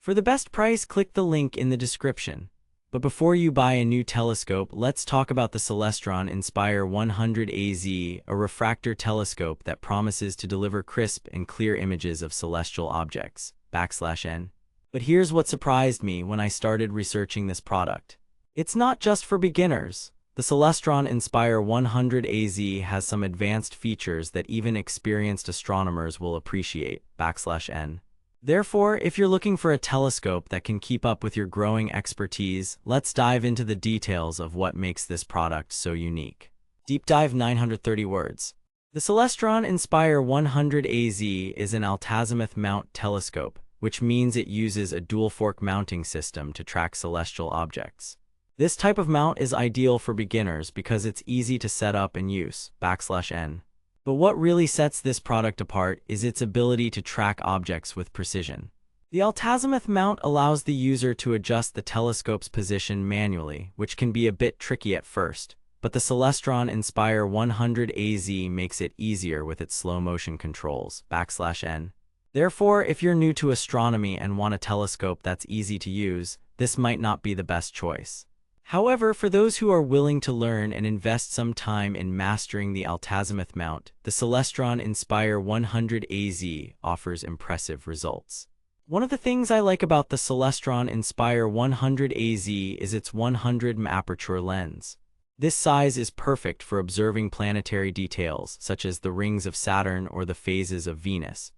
For the best price, click the link in the description. But before you buy a new telescope, let's talk about the Celestron Inspire 100AZ, a refractor telescope that promises to deliver crisp and clear images of celestial objects. \n. But here's what surprised me when I started researching this product. It's not just for beginners. The Celestron Inspire 100AZ has some advanced features that even experienced astronomers will appreciate. \n. Therefore, if you're looking for a telescope that can keep up with your growing expertise, let's dive into the details of what makes this product so unique. Deep dive 930 words. The Celestron Inspire 100AZ is an altazimuth mount telescope, which means it uses a dual-fork mounting system to track celestial objects. This type of mount is ideal for beginners because it's easy to set up and use. \n. But what really sets this product apart is its ability to track objects with precision. The altazimuth mount allows the user to adjust the telescope's position manually, which can be a bit tricky at first, but the Celestron Inspire 100AZ makes it easier with its slow-motion controls. \n. Therefore, if you're new to astronomy and want a telescope that's easy to use, this might not be the best choice. However, for those who are willing to learn and invest some time in mastering the altazimuth mount, the Celestron Inspire 100AZ offers impressive results. One of the things I like about the Celestron Inspire 100AZ is its 100mm aperture lens. This size is perfect for observing planetary details, such as the rings of Saturn or the phases of Venus.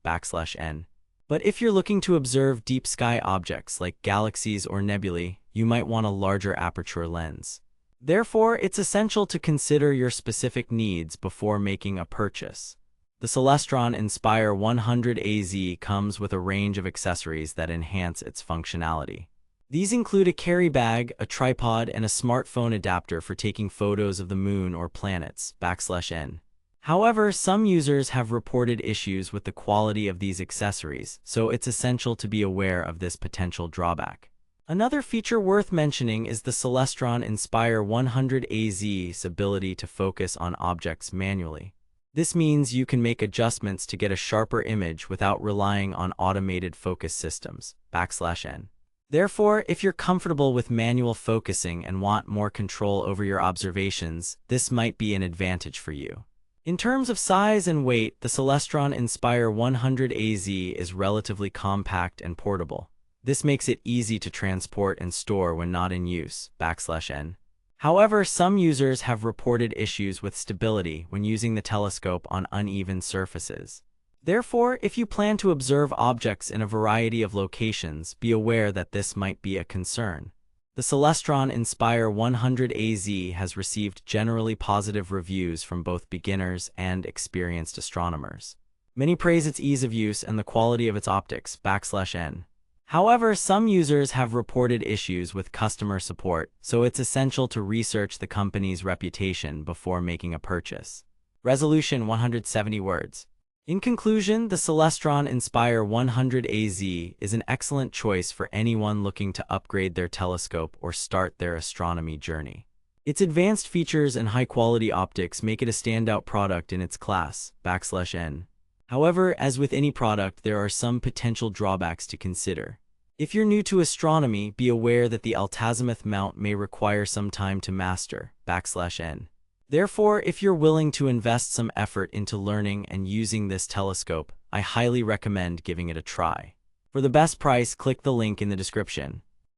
\n. But if you're looking to observe deep sky objects like galaxies or nebulae, you might want a larger aperture lens. Therefore, it's essential to consider your specific needs before making a purchase. The Celestron Inspire 100AZ comes with a range of accessories that enhance its functionality. These include a carry bag, a tripod, and a smartphone adapter for taking photos of the moon or planets. \n. However, some users have reported issues with the quality of these accessories, so it's essential to be aware of this potential drawback. Another feature worth mentioning is the Celestron Inspire 100AZ's ability to focus on objects manually. This means you can make adjustments to get a sharper image without relying on automated focus systems. \n. Therefore, if you're comfortable with manual focusing and want more control over your observations, this might be an advantage for you. In terms of size and weight, the Celestron Inspire 100AZ is relatively compact and portable. This makes it easy to transport and store when not in use. \n. However, some users have reported issues with stability when using the telescope on uneven surfaces. Therefore, if you plan to observe objects in a variety of locations, be aware that this might be a concern. The Celestron Inspire 100AZ has received generally positive reviews from both beginners and experienced astronomers. Many praise its ease of use and the quality of its optics. \n. However, some users have reported issues with customer support, so it's essential to research the company's reputation before making a purchase. Resolution 170 words. In conclusion, the Celestron Inspire 100AZ is an excellent choice for anyone looking to upgrade their telescope or start their astronomy journey. Its advanced features and high-quality optics make it a standout product in its class. \n. However, as with any product, there are some potential drawbacks to consider. If you're new to astronomy, be aware that the altazimuth mount may require some time to master. \n. Therefore, if you're willing to invest some effort into learning and using this telescope, I highly recommend giving it a try. For the best price, click the link in the description.